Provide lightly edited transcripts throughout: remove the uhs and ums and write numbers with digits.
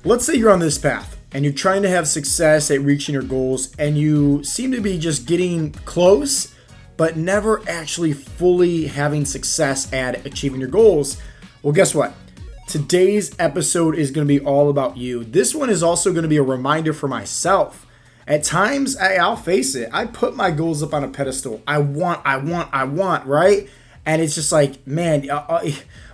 Let's say you're on this path and you're trying to have success at reaching your goals and you seem to be just getting close, but never actually fully having success at achieving your goals. Well, guess what? Today's episode is going to be all about you. This one is also going to be a reminder for myself. At times, I'll face it, I put my goals up on a pedestal. I want, right? And it's just like, man,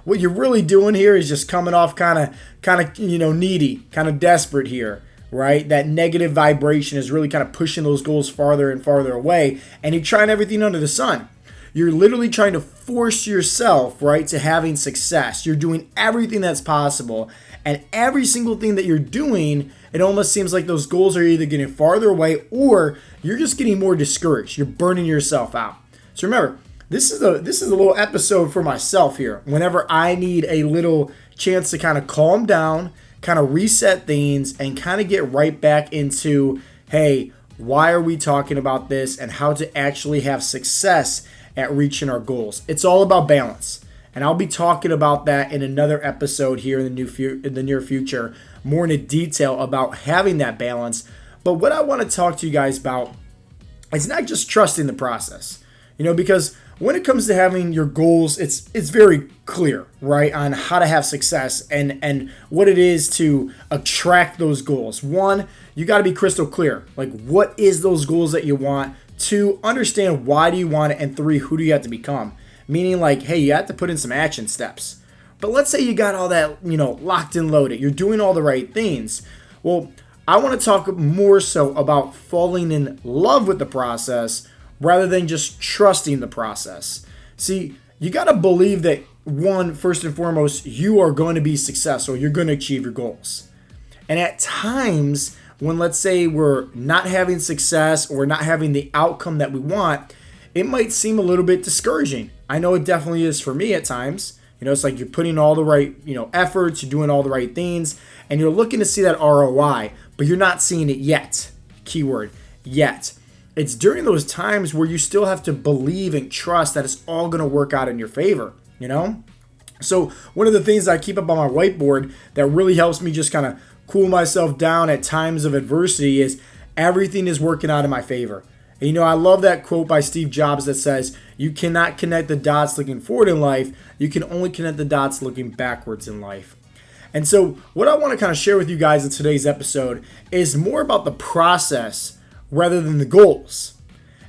what you're really doing here is just coming off kind of, needy, kind of desperate here, right? That negative vibration is really kind of pushing those goals farther and farther away. And you're trying everything under the sun. You're literally trying to force yourself, right, to having success. You're doing everything that's possible. And every single thing that you're doing, it almost seems like those goals are either getting farther away or you're just getting more discouraged. You're burning yourself out. So remember, this is a little episode for myself here. Whenever I need a little chance to kind of calm down, kind of reset things, and kind of get right back into, hey, why are we talking about this and how to actually have success at reaching our goals. It's all about balance. And I'll be talking about that in another episode here in the near future, more in detail about having that balance. But what I want to talk to you guys about is not just trusting the process, because when it comes to having your goals, it's very clear, right, on how to have success and what it is to attract those goals. One, you got to be crystal clear. Like, what is those goals that you want? Two, understand why do you want it? And three, who do you have to become? Meaning like, hey, you have to put in some action steps. But let's say you got all that, locked and loaded. You're doing all the right things. Well, I want to talk more so about falling in love with the process rather than just trusting the process. See, you got to believe that, one, first and foremost, you are going to be successful. You're going to achieve your goals. And at times, when let's say we're not having success or not having the outcome that we want, it might seem a little bit discouraging. I know it definitely is for me at times. It's like you're putting all the right, efforts, you're doing all the right things, and you're looking to see that ROI, but you're not seeing it yet. Keyword, yet. It's during those times where you still have to believe and trust that it's all going to work out in your favor, So one of the things I keep up on my whiteboard that really helps me just kind of cool myself down at times of adversity is everything is working out in my favor. And, I love that quote by Steve Jobs that says, you cannot connect the dots looking forward in life. You can only connect the dots looking backwards in life. And so what I want to kind of share with you guys in today's episode is more about the process rather than the goals.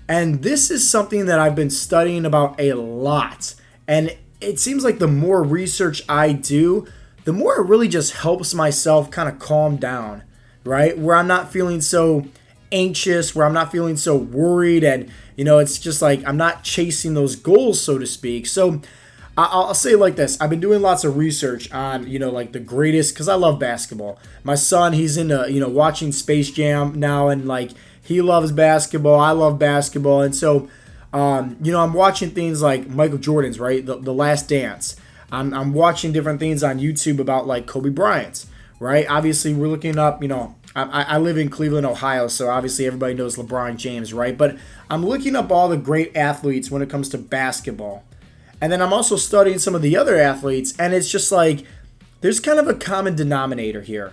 And this is something that I've been studying about a lot. And it seems like the more research I do, the more it really just helps myself kind of calm down, right? Where I'm not feeling so anxious, where I'm not feeling so worried, and it's just like I'm not chasing those goals, so to speak. So I'll say it like this. I've been doing lots of research on, like the greatest, because I love basketball. My son, he's into, watching Space Jam now, and like he loves basketball. I love basketball. And so, I'm watching things like Michael Jordan's, right? The Last Dance. I'm watching different things on YouTube about like Kobe Bryant, right? Obviously, we're looking up, I live in Cleveland, Ohio, so obviously everybody knows LeBron James, right? But I'm looking up all the great athletes when it comes to basketball. And then I'm also studying some of the other athletes, and it's just like there's kind of a common denominator here,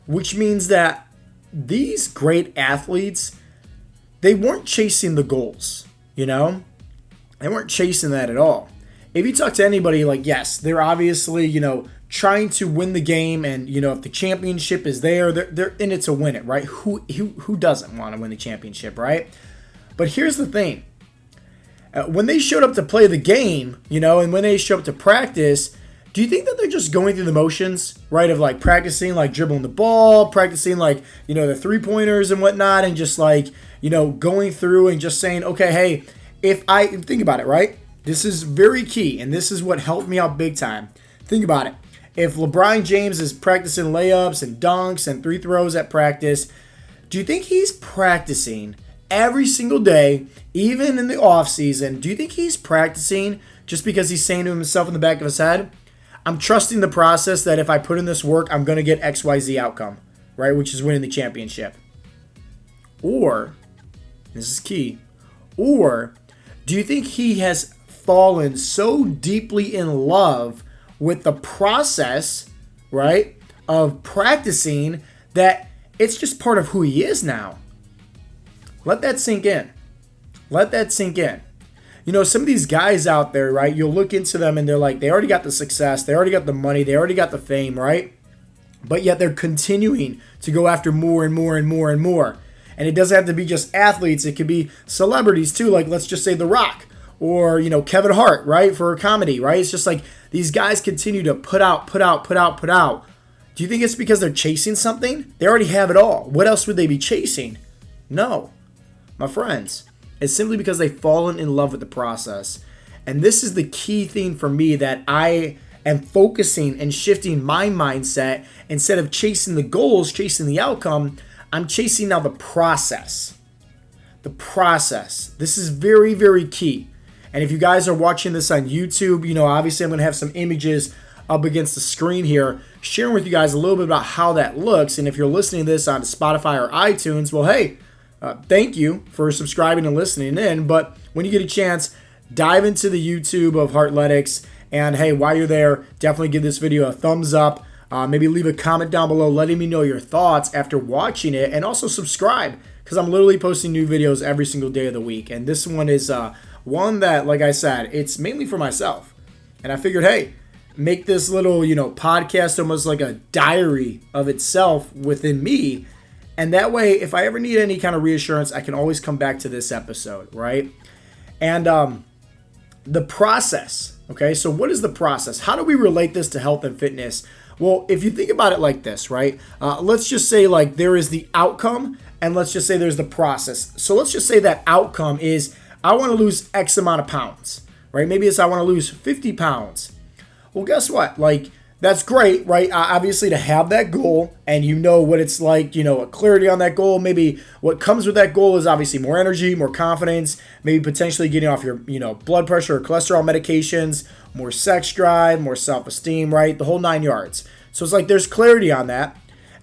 which means that these great athletes, they weren't chasing the goals, They weren't chasing that at all. If you talk to anybody, like, yes, they're obviously, trying to win the game, and, if the championship is there, they're in it to win it, right? Who doesn't want to win the championship, right? But here's the thing. When they showed up to play the game, and when they show up to practice, do you think that they're just going through the motions, right, of, like, practicing, like, dribbling the ball, practicing, like, the three-pointers and whatnot, and just, like, going through and just saying, okay, hey, think about it, right? This is very key, and this is what helped me out big time. Think about it. If LeBron James is practicing layups and dunks and free throws at practice, do you think he's practicing every single day, even in the off season? Do you think he's practicing just because he's saying to himself in the back of his head, I'm trusting the process that if I put in this work, I'm going to get XYZ outcome, right? Which is winning the championship. Or, this is key, or do you think he has fallen so deeply in love with the process, right, of practicing that it's just part of who he is now. Let that sink in. Let that sink in. You know, some of these guys out there, right, you'll look into them and they're like, they already got the success, they already got the money, they already got the fame, right? But yet they're continuing to go after more and more and more and more. And it doesn't have to be just athletes, it could be celebrities too, like let's just say The Rock or, you know, Kevin Hart, right, for a comedy, right? It's just like these guys continue to put out. Do you think it's because they're chasing something? They already have it all. What else would they be chasing? No, my friends. It's simply because they've fallen in love with the process. And this is the key thing for me, that I am focusing and shifting my mindset. Instead of chasing the goals, chasing the outcome, I'm chasing now the process. The process. This is very, very key. And if you guys are watching this on YouTube, you know, obviously I'm going to have some images up against the screen here, sharing with you guys a little bit about how that looks. And if you're listening to this on Spotify or iTunes, well, hey, thank you for subscribing and listening in. But when you get a chance, dive into the YouTube of Heartletics. And hey, while you're there, definitely give this video a thumbs up. Maybe leave a comment down below letting me know your thoughts after watching it. And also subscribe, because I'm literally posting new videos every single day of the week. And this one is one that, like I said, it's mainly for myself. And I figured, hey, make this little, you know, podcast almost like a diary of itself within me. And that way, if I ever need any kind of reassurance, I can always come back to this episode, right? And the process, okay? So what is the process? How do we relate this to health and fitness? Well, if you think about it like this, right? Let's just say like there is the outcome, and let's just say there's the process. So let's just say that outcome is I want to lose X amount of pounds, right? Maybe it's I want to lose 50 pounds. Well, guess what? Like, that's great, right? Obviously, to have that goal and you know what it's like, you know, a clarity on that goal. Maybe what comes with that goal is obviously more energy, more confidence, maybe potentially getting off your, you know, blood pressure or cholesterol medications, more sex drive, more self-esteem, right? The whole 9 yards. So it's like there's clarity on that.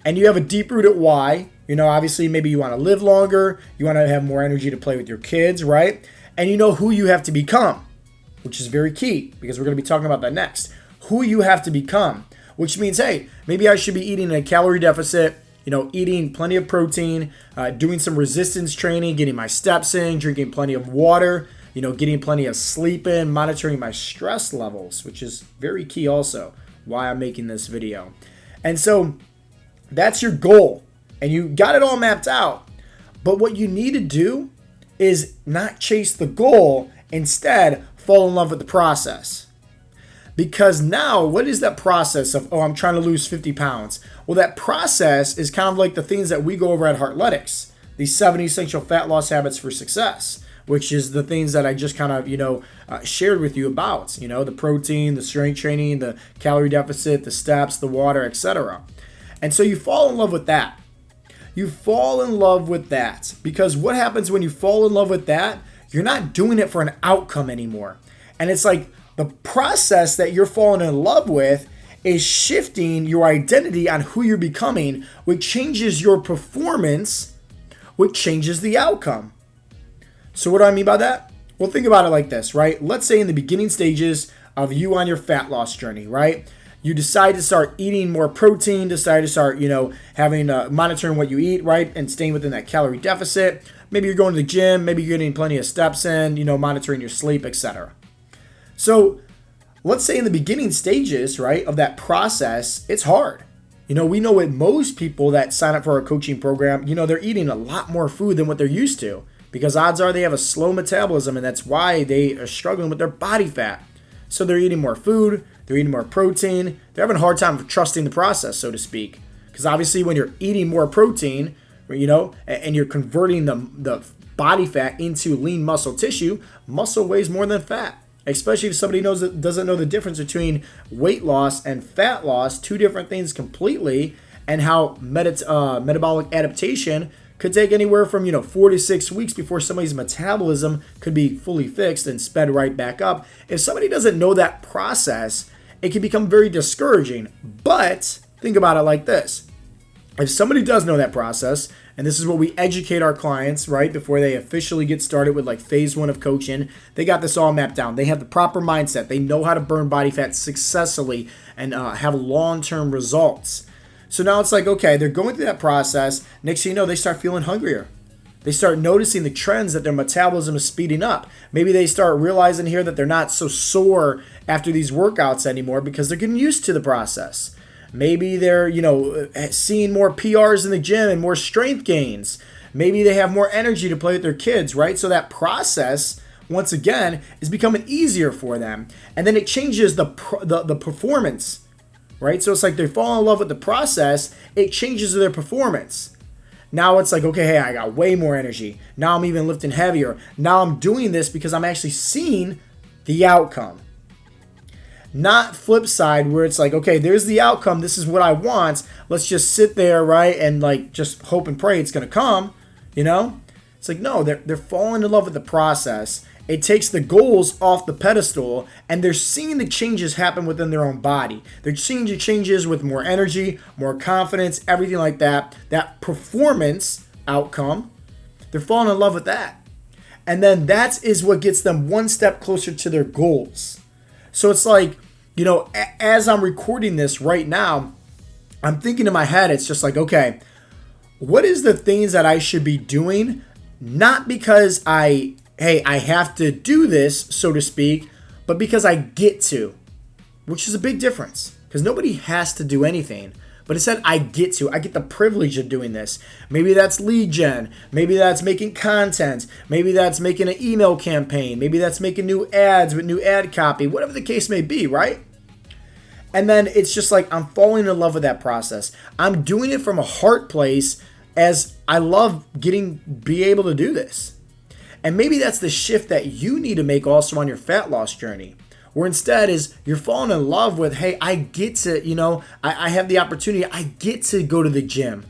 And you have a deep-rooted why. You know, obviously, maybe you want to live longer. You want to have more energy to play with your kids, right? And you know who you have to become, which is very key because we're going to be talking about that next. Who you have to become, which means, hey, maybe I should be eating a calorie deficit, you know, eating plenty of protein, doing some resistance training, getting my steps in, drinking plenty of water, you know, getting plenty of sleep in, monitoring my stress levels, which is very key also, why I'm making this video. And so that's your goal, and you got it all mapped out. But what you need to do is not chase the goal, instead fall in love with the process. Because now, what is that process of, oh, I'm trying to lose 50 pounds? Well, that process is kind of like the things that we go over at Heartletics, these 7 essential fat loss habits for success, which is the things that I just kind of, you know, shared with you about, you know, the protein, the strength training, the calorie deficit, the steps, the water, etc. And so you fall in love with that. You fall in love with that because what happens when you fall in love with that? You're not doing it for an outcome anymore. And it's like, the process that you're falling in love with is shifting your identity on who you're becoming, which changes your performance, which changes the outcome. So what do I mean by that? Well, think about it like this, right? Let's say in the beginning stages of you on your fat loss journey, right? You decide to start eating more protein, decide to start, you know, having monitoring what you eat, right? And staying within that calorie deficit. Maybe you're going to the gym, maybe you're getting plenty of steps in, you know, monitoring your sleep, etc. So let's say in the beginning stages, right, of that process, it's hard. You know, we know with most people that sign up for our coaching program, you know, they're eating a lot more food than what they're used to because odds are they have a slow metabolism, and that's why they are struggling with their body fat. So they're eating more food, they're eating more protein, they're having a hard time trusting the process, so to speak. Because obviously when you're eating more protein, you know, and you're converting the body fat into lean muscle tissue, muscle weighs more than fat. Especially if somebody doesn't know the difference between weight loss and fat loss, two different things completely, and how metabolic adaptation could take anywhere from 4 to 6 weeks before somebody's metabolism could be fully fixed and sped right back up. If somebody doesn't know that process, it can become very discouraging. But think about it like this. If somebody does know that process, and this is what we educate our clients, right, before they officially get started with like phase 1 of coaching, they got this all mapped down. They have the proper mindset. They know how to burn body fat successfully and have long-term results. So now it's like, okay, they're going through that process. Next thing you know, they start feeling hungrier. They start noticing the trends that their metabolism is speeding up. Maybe they start realizing here that they're not so sore after these workouts anymore because they're getting used to the process. Maybe they're, seeing more PRs in the gym and more strength gains. Maybe they have more energy to play with their kids, right? So that process, once again, is becoming easier for them. And then it changes the performance, right? So it's like they fall in love with the process. It changes their performance. Now it's like, okay, hey, I got way more energy. Now I'm even lifting heavier. Now I'm doing this because I'm actually seeing the outcome. Not flip side where it's like, okay, there's the outcome. This is what I want. Let's just sit there, right, and like just hope and pray it's going to come, It's like, no, they're falling in love with the process. It takes the goals off the pedestal, and they're seeing the changes happen within their own body. They're seeing the changes with more energy, more confidence, everything like that. That performance outcome, they're falling in love with that. And then that is what gets them one step closer to their goals. So it's like, as I'm recording this right now, I'm thinking in my head, it's just like, okay, what is the things that I should be doing? Not because I have to do this, so to speak, but because I get to, which is a big difference. Because nobody has to do anything, but instead I get to. I get the privilege of doing this. Maybe that's lead gen. Maybe that's making content. Maybe that's making an email campaign. Maybe that's making new ads with new ad copy, whatever the case may be, right? And then it's just like I'm falling in love with that process. I'm doing it from a heart place as I love be able to do this. And maybe that's the shift that you need to make also on your fat loss journey. Where instead is you're falling in love with, hey, I get to, I have the opportunity. I get to go to the gym.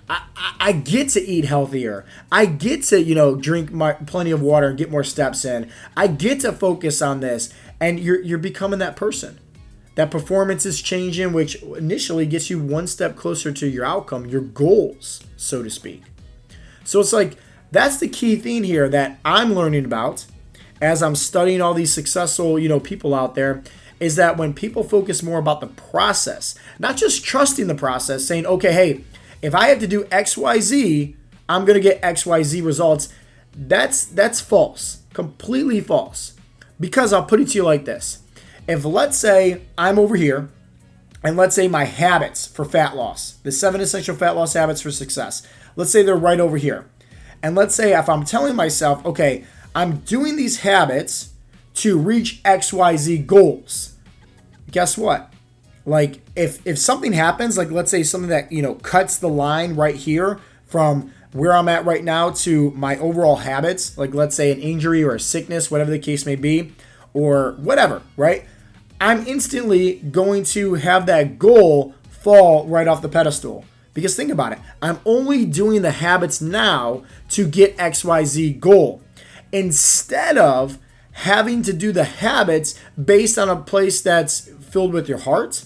I get to eat healthier. I get to, drink plenty of water and get more steps in. I get to focus on this. And you're becoming that person. That performance is changing, which initially gets you one step closer to your outcome, your goals, so to speak. So it's like, that's the key thing here that I'm learning about as I'm studying all these successful, people out there, is that when people focus more about the process, not just trusting the process, saying, okay, hey, if I have to do X, Y, Z, I'm going to get X, Y, Z results. That's false, completely false. Because I'll put it to you like this. If let's say I'm over here and let's say my habits for fat loss, the 7 essential fat loss habits for success, let's say they're right over here. And let's say if I'm telling myself, okay, I'm doing these habits to reach XYZ goals. Guess what? Like if something happens, like let's say something that, cuts the line right here from where I'm at right now to my overall habits, like let's say an injury or a sickness, whatever the case may be, or whatever, right? I'm instantly going to have that goal fall right off the pedestal. Because think about it, I'm only doing the habits now to get XYZ goal. Instead of having to do the habits based on a place that's filled with your heart,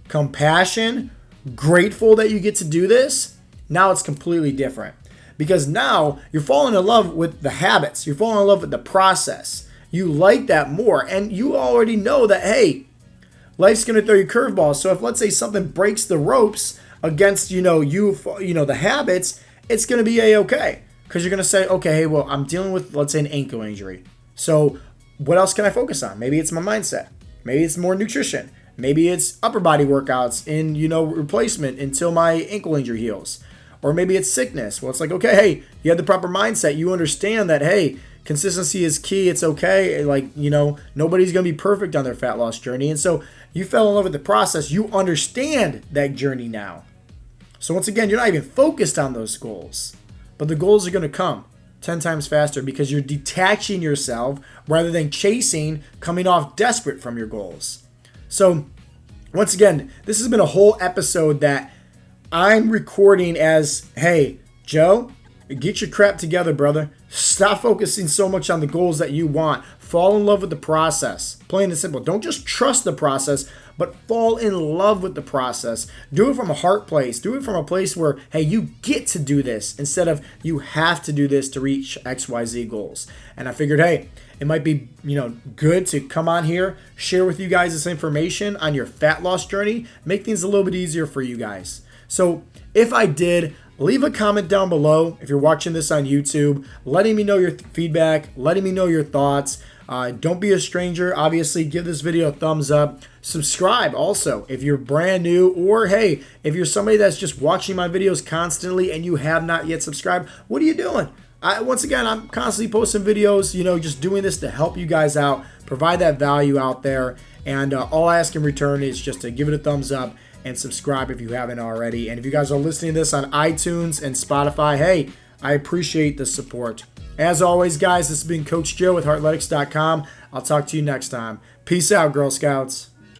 compassion, grateful that you get to do this, now it's completely different. Because now you're falling in love with the habits. You're falling in love with the process. You like that more. And you already know that, hey, life's going to throw you curveballs. So if let's say something breaks the ropes against, the habits, it's going to be a-okay. Because you're going to say, okay, hey, well, I'm dealing with, let's say, an ankle injury. So what else can I focus on? Maybe it's my mindset. Maybe it's more nutrition. Maybe it's upper body workouts in, replacement until my ankle injury heals. Or maybe it's sickness. Well, it's like, okay, hey, you have the proper mindset. You understand that, hey, consistency is key. It's okay. Like, nobody's going to be perfect on their fat loss journey. And so you fell in love with the process. You understand that journey now. So once again, you're not even focused on those goals. But the goals are going to come 10 times faster because you're detaching yourself rather than chasing, coming off desperate from your goals. So once again, this has been a whole episode that I'm recording as, hey, Joe, get your crap together, brother. Stop focusing so much on the goals that you want. Fall in love with the process. Plain and simple. Don't just trust the process, but fall in love with the process. Do it from a heart place. Do it from a place where, hey, you get to do this instead of you have to do this to reach XYZ goals. And I figured, hey, it might be, good to come on here, share with you guys this information on your fat loss journey, make things a little bit easier for you guys. So if I did, leave a comment down below if you're watching this on YouTube, letting me know your feedback, letting me know your thoughts. Don't be a stranger. Obviously, give this video a thumbs up. Subscribe also if you're brand new, or hey, if you're somebody that's just watching my videos constantly and you have not yet subscribed, what are you doing? Once again, I'm constantly posting videos, just doing this to help you guys out, provide that value out there. And all I ask in return is just to give it a thumbs up and subscribe if you haven't already. And if you guys are listening to this on iTunes and Spotify, hey, I appreciate the support. As always, guys, this has been Coach Joe with Heartletics.com. I'll talk to you next time. Peace out, Girl Scouts.